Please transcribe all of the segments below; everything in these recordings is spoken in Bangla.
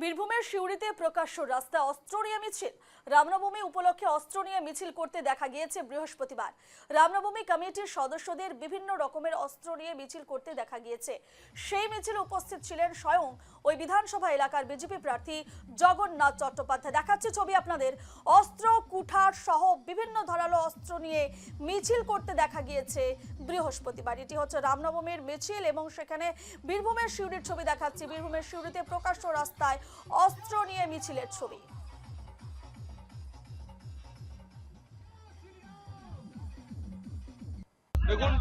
বীরভূমের সিউড়িতে প্রকাশ্য রাস্তা অস্ত্র নিয়ে মিছিল। রামনবমী উপলক্ষে অস্ত্র নিয়ে মিছিল করতে দেখা গিয়েছে বৃহস্পতিবার। রামনবমী কমিটির সদস্যদের বিভিন্ন রকমের অস্ত্র নিয়ে মিছিল করতে দেখা গিয়েছে। সেই মিছিলে উপস্থিত ছিলেন স্বয়ং ওই বিধানসভা এলাকার বিজেপি প্রার্থী জগন্নাথ চট্টোপাধ্যায়। দেখাচ্ছে ছবি আপনাদের। অস্ত্র, কুঠার সহ বিভিন্ন ধারালো অস্ত্র নিয়ে মিছিল করতে দেখা গিয়েছে বৃহস্পতিবার। এটি হচ্ছে রামনবমীর মিছিল এবং সেখানে বীরভূমের সিউড়ির ছবি দেখাচ্ছি। বীরভূমের সিউড়িতে প্রকাশ্য রাস্তায় অস্ত্র নিয়ে মিছিলের ছবি। দেখুন,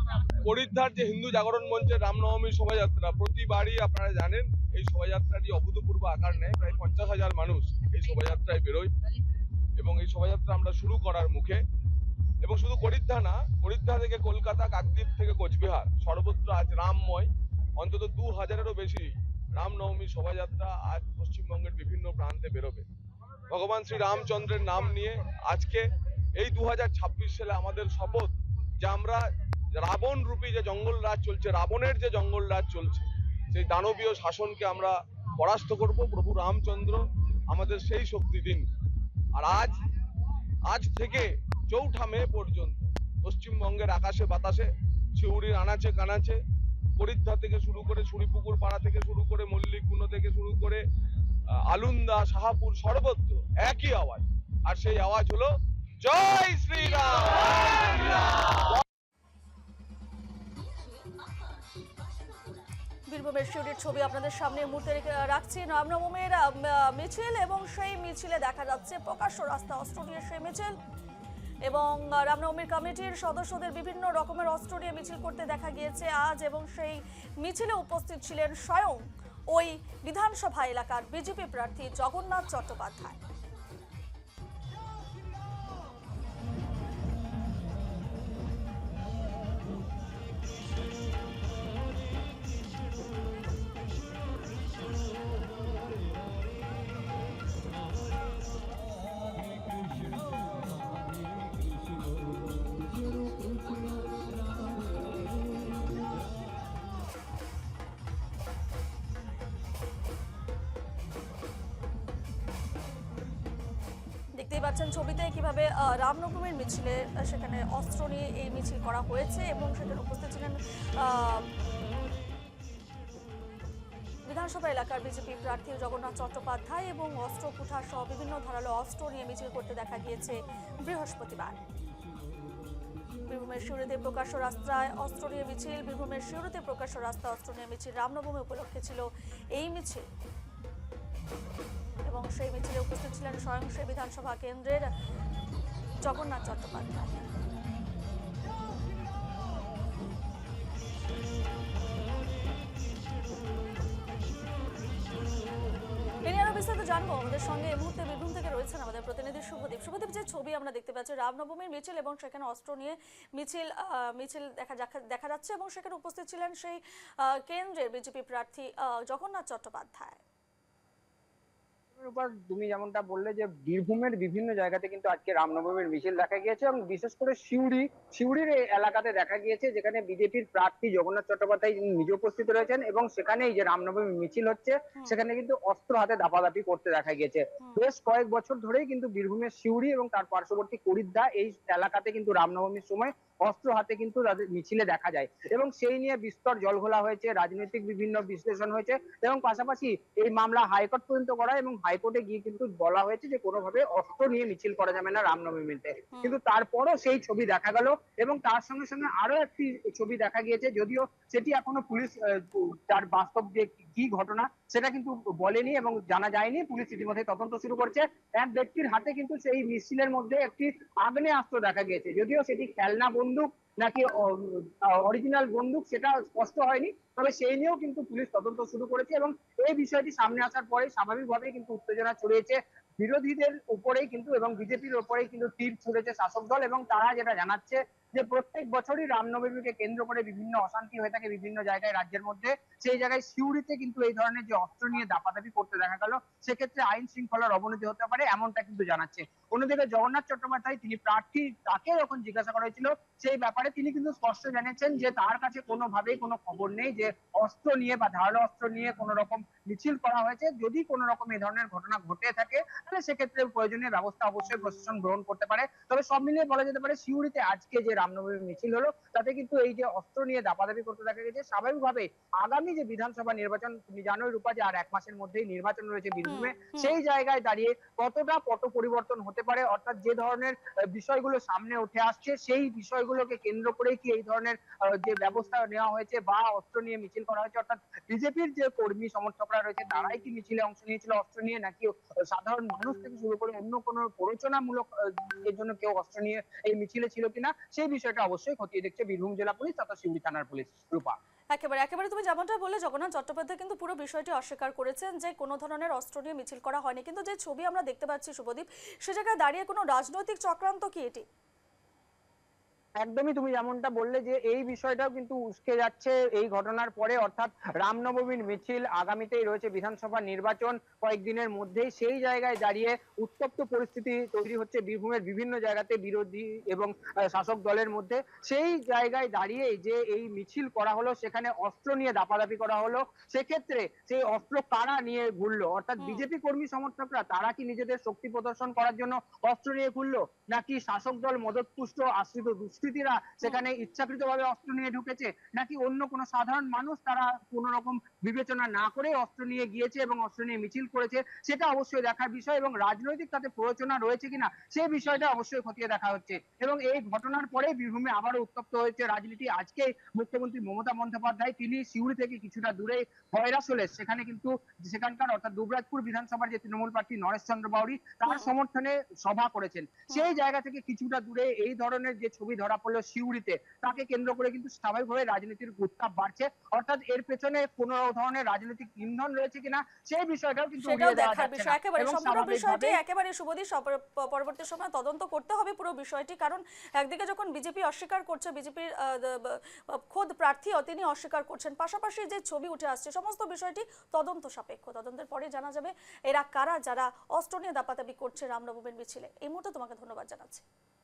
হরিদ্বার যে হিন্দু জাগরণ মঞ্চের রামনবমী শোভাযাত্রা প্রতিবারই আপনারা জানেন এই শোভাযাত্রাটি অভূতপূর্ব আকার নেয়। প্রায় 50,000 মানুষ এই শোভাযাত্রায় বেরোয় এবং এই শোভাযাত্রা আমরা শুরু করার মুখে। এবং শুধু হরিদ্বার না, হরিদ্বার থেকে কলকাতা, কাকদ্বীপ থেকে কোচবিহার সর্বত্র আজ রামময়। অন্তত 2000-এরও বেশি রামনবমী শোভাযাত্রা আজ পশ্চিমবঙ্গের বিভিন্ন প্রান্তে বেরোবে ভগবান শ্রী রামচন্দ্রের নাম নিয়ে। আজকে এই 2026 সালে আমাদের শপথ যে আমরা রাবণ রূপী যে জঙ্গল রাজ চলছে, রাবণের যে জঙ্গল রাজ চলছে, সেই দানবীয় শাসনকে আমরা পরাস্ত করব। প্রভু রামচন্দ্র আমাদের সেই শক্তি দিন। আর আজ থেকে 4 মে পর্যন্ত পশ্চিমবঙ্গের আকাশে বাতাসে, সিউড়ির আনাচে কানাচে, হরিদ্বার থেকে শুরু করে ছুরিপুকুর পাড়া থেকে শুরু করে মল্লিকগুনো থেকে শুরু করে আলুন্দা, শাহাপুর সর্বত্র একই আওয়াজ। আর সেই আওয়াজ হলো জয় শ্রীরাম। বীরভূমের সিউড়ির ছবি আপনাদের সামনে মুহূর্তে রাখছি। রামনবমীর মিছিল এবং সেই মিছিলে দেখা যাচ্ছে প্রকাশ্য রাস্তা অস্ত্র নিয়ে সেই মিছিল এবং রামনবমীর কমিটির সদস্যদের বিভিন্ন রকমের অস্ত্র নিয়ে মিছিল করতে দেখা গিয়েছে আজ। এবং সেই মিছিলে উপস্থিত ছিলেন স্বয়ং ওই বিধানসভা এলাকার বিজেপি প্রার্থী জগন্নাথ চট্টোপাধ্যায়। দেখতেই পাচ্ছেন ছবিতে কিভাবে রামনবমীর মিছিলে সেখানে অস্ত্র নিয়ে এই মিছিল করা হয়েছে এবং সেখানে উপস্থিত ছিলেন বিধানসভা এলাকার বিজেপি প্রার্থী জগন্নাথ চট্টোপাধ্যায় এবং অস্ত্র, কুঠার সহ বিভিন্ন ধারালো অস্ত্র নিয়ে মিছিল করতে দেখা গিয়েছে বৃহস্পতিবার। বীরভূমের সিউড়িতে প্রকাশ্য রাস্তায় অস্ত্র নিয়ে মিছিল। বীরভূমের সিউড়িতে প্রকাশ্য রাস্তা অস্ত্র নিয়ে মিছিল। রামনবমী উপলক্ষে ছিল এই মিছিল এবং সেই মিছিলে উপস্থিত ছিলেন স্বয়ং সেই বিধানসভা কেন্দ্রের জগন্নাথ চট্টোপাধ্যায়। বিস্তারিত জানবো আমাদের সঙ্গে এই মুহূর্তে বীরভূম থেকে রয়েছেন আমাদের প্রতিনিধি শুভদীপ। শুভদীপ, যে ছবি আমরা দেখতে পাচ্ছি রামনবমীর মিছিল এবং সেখানে অস্ত্র নিয়ে মিছিল দেখা যাচ্ছে এবং সেখানে উপস্থিত ছিলেন সেই কেন্দ্রের বিজেপি প্রার্থী জগন্নাথ চট্টোপাধ্যায়। তুমি যেমনটা বললে যে বীরভূমের বিভিন্ন জায়গাতে কিন্তু আজকে রামনবমীর মিছিল দেখা গিয়েছে এবং বিশেষ করে সিউড়ির এই এলাকাতে দেখা গিয়েছে যেখানে বিজেপির প্রার্থী জগন্নাথ চট্টোপাধ্যায় নিজে উপস্থিত রয়েছেন এবং সেখানেই যে রামনবমীর মিছিল হচ্ছে সেখানে কিন্তু অস্ত্র হাতে দাপাদাপি করতে দেখা গিয়েছে। বেশ কয়েক বছর ধরেই কিন্তু বীরভূমের সিউড়ি এবং তার পার্শ্ববর্তী হরিদ্বার এই এলাকাতে কিন্তু রামনবমীর সময় অস্ত্র হাতে কিন্তু তাদের মিছিলে দেখা যায় এবং সেই নিয়ে বিস্তর জলঘোলা হয়েছে, রাজনৈতিক বিভিন্ন বিশ্লেষণ হয়েছে এবং পাশাপাশি এই মামলা হাইকোর্ট পর্যন্ত করা এবং হাইকোর্টে গিয়ে কিন্তু বলা হয়েছে যে কোনোভাবে অস্ত্র নিয়ে মিছিল করা যাবে না রামনবমীতে। কিন্তু তারপরও সেই ছবি দেখা গেল এবং তার সঙ্গে সঙ্গে আরো একটি ছবি দেখা গিয়েছে, যদিও সেটি এখনো পুলিশ তার বাস্তব যে কি ঘটনা সেটা কিন্তু বলেনি এবং জানা যায়নি। পুলিশ ইতিমধ্যে তদন্ত শুরু করছে। এক ব্যক্তির হাতে কিন্তু সেই মিছিলের মধ্যে একটি আগ্নেয়াস্ত্র দেখা গিয়েছে, যদিও সেটি খেলনা বন্দুক নাকি অরিজিনাল বন্দুক সেটা স্পষ্ট হয়নি, তবে সেই নিয়েও কিন্তু পুলিশ তদন্ত শুরু করেছে এবং এই বিষয়টি সামনে আসার পরে স্বাভাবিকভাবেই কিন্তু উত্তেজনা ছড়িয়েছে বিরোধীদের উপরেই কিন্তু এবং বিজেপির উপরেই কিন্তু তীর ছুঁড়েছে শাসক দল এবং তারা যেটা জানাচ্ছে যে প্রত্যেক বছরই রামনবমীকে কেন্দ্র করে বিভিন্ন অশান্তি হয়ে থাকে বিভিন্ন জায়গায় রাজ্যের মধ্যে। সেই জায়গায় সিউড়িতে কিন্তু এই ধরনের যে অস্ত্র নিয়ে দাপাদাপি করতে দেখা গেল সেক্ষেত্রে আইন শৃঙ্খলার অবনতি হতে পারে এমনটা কিন্তু জানাচ্ছে। অন্যদিকে জগন্নাথ চট্টোপাধ্যায় তিনি প্রার্থী, তাকে যখন জিজ্ঞাসা করা হয়েছিল সেই ব্যাপারে ব্যাপারে তিনি কিন্তু স্পষ্ট জানিয়েছেন যে তার কাছে কোনোভাবেই কোনো খবর নেই যে অস্ত্র নিয়ে বা ধারালো অস্ত্র নিয়ে কোনো রকম মিছিল করা হয়েছে। যদি কোনো রকম এই ধরনের ঘটনা ঘটে থাকে তাহলে সেক্ষেত্রে প্রয়োজনীয় ব্যবস্থা অবশ্যই প্রশাসন গ্রহণ করতে পারে। তবে সব মিলিয়ে বলা যেতে পারে সিউড়িতে আজকে যে রামনবমী মিছিল হলো তাতে কিন্তু এই যে অস্ত্র নিয়ে দাপাদাপি করতে দেখা গেছে, স্বাভাবিকভাবে আগামী যে বিধানসভা নির্বাচন, তুমি জানোই রূপা যে আর 1 মাসের মধ্যেই নির্বাচন রয়েছে হুম বীরভূমে, হুম সেই জায়গায় দাঁড়িয়ে কতটা পট পরিবর্তন হতে পারে, অর্থাৎ যে ধরনের বিষয়গুলো সামনে উঠে আসছে সেই বিষয়গুলোকে কেন্দ্র করে কি এই ধরনের যে ব্যবস্থা নেওয়া হয়েছে বা অস্ত্র নিয়ে মিছিল করা হয়েছে, অর্থাৎ বিজেপির যে কর্মী সমর্থকরা রয়েছে তারাই কি মিছিলে অংশ নিয়েছিল অস্ত্র নিয়ে, নাকি সাধারণ মানুষ থেকে শুরু করে অন্য কোনো প্ররোচনামূলক এর জন্য কেউ অস্ত্র নিয়ে এই মিছিলে ছিল কিনা, সেই বিষয়টা অবশ্যই খতিয়ে দেখছে বীরভূম জেলা পুলিশ তথা সিউড়ি থানার পুলিশ। রূপা, একেবারে একেবারে তুমি যেমনটা বললে, জগন্নাথ চট্টোপাধ্যায় কিন্তু পুরো বিষয়টি অস্বীকার করেছেন যে কোনো ধরনের অস্ত্র নিয়ে মিছিল করা হয়নি, কিন্তু যে ছবি আমরা দেখতে পাচ্ছি শুভদীপ, সে জায়গায় দাঁড়িয়ে কোনো রাজনৈতিক চক্রান্ত কি এটি? একদমই তুমি যেমনটা বললে যে এই বিষয়টাও কিন্তু উস্কে যাচ্ছে এই ঘটনার পরে, অর্থাৎ রামনবমীর মিছিল, আগামীতেই রয়েছে বিধানসভা নির্বাচন কয়েকদিনের মধ্যেই, সেই জায়গায় দাঁড়িয়ে উত্তপ্ত পরিস্থিতি তৈরি হচ্ছে বীরভূমের বিভিন্ন জায়গাতে বিরোধী এবং শাসক দলের মধ্যে। সেই জায়গায় দাঁড়িয়ে যে এই মিছিল করা হলো, সেখানে অস্ত্র নিয়ে দাপাদাপি করা হলো, সেক্ষেত্রে সেই অস্ত্র কারা নিয়ে ঘুরলো, অর্থাৎ বিজেপি কর্মী সমর্থকরা তারা কি নিজেদের শক্তি প্রদর্শন করার জন্য অস্ত্র নিয়ে ঘুরলো, নাকি শাসক দল মদতপুষ্ট আশ্রিত দুষ্কৃতীরা সেখানে ইচ্ছাকৃতভাবে অস্ত্র নিয়ে ঢুকেছে, নাকি অন্য কোনো সাধারণ মানুষ তারা কোনো রকম বিবেচনা না করে অস্ত্র নিয়ে গিয়েছে এবং অস্ত্র নিয়ে মিছিল করেছে, সেটা অবশ্যই দেখার বিষয়, এবং রাজনৈতিক তাতে প্ররোচনা রয়েছে কিনা সেই বিষয়টা অবশ্যই খতিয়ে দেখা হচ্ছে। এবং এই ঘটনার পরে বীরভূমে আবারও উত্তপ্ত হয়েছে রাজনীতি। আজকে মুখ্যমন্ত্রী মমতা বন্দ্যোপাধ্যায় তিনি সিউড়ি থেকে কিছুটা দূরে খয়রাসোলে, সেখানে কিন্তু সেখানকার অর্থাৎ দুবরাজপুর বিধানসভার যে তৃণমূল প্রার্থী নরেশ চন্দ্র বাউরি তার সমর্থনে সভা করেছেন। সেই জায়গা থেকে কিছুটা দূরে এই ধরনের যে ছবি ধরা পড়লো সিউড়িতে, তাকে কেন্দ্র করে কিন্তু স্বাভাবিকভাবে রাজনীতির উত্তাপ বাড়ছে, অর্থাৎ এর পেছনে কোন ধরনের রাজনৈতিক ইন্ধন রয়েছে কিনা সেই বিষয়টাও কিন্তু সেটাও উড়িয়ে দেওয়া দেখার যাচ্ছে বিষয়। না। একেবারে এবং সম্পূর্ণ বিষয়টি স্বাভাবিকভাবে একেবারে শুভদীপ পরবর্তী সময় তদন্ত করতে হবে পুরো বিষয়টি, কারণ একদিকে যখন বিজেপি অস্বীকার করছে, বিজেপির খোদ প্রার্থীও তিনি অস্বীকার করছেন, পাশাপাশি যে ছবি উঠে আসছে সমস্ত বিষয়টি তদন্ত সাপেক্ষ। তদন্তের পরে জানা যাবে এরা কারা যারা অস্ত্র নিয়ে দাপাদাপি করছে রামনবমীর মিছিলে। এই মুহূর্তে তোমাকে ধন্যবাদ জানাচ্ছি।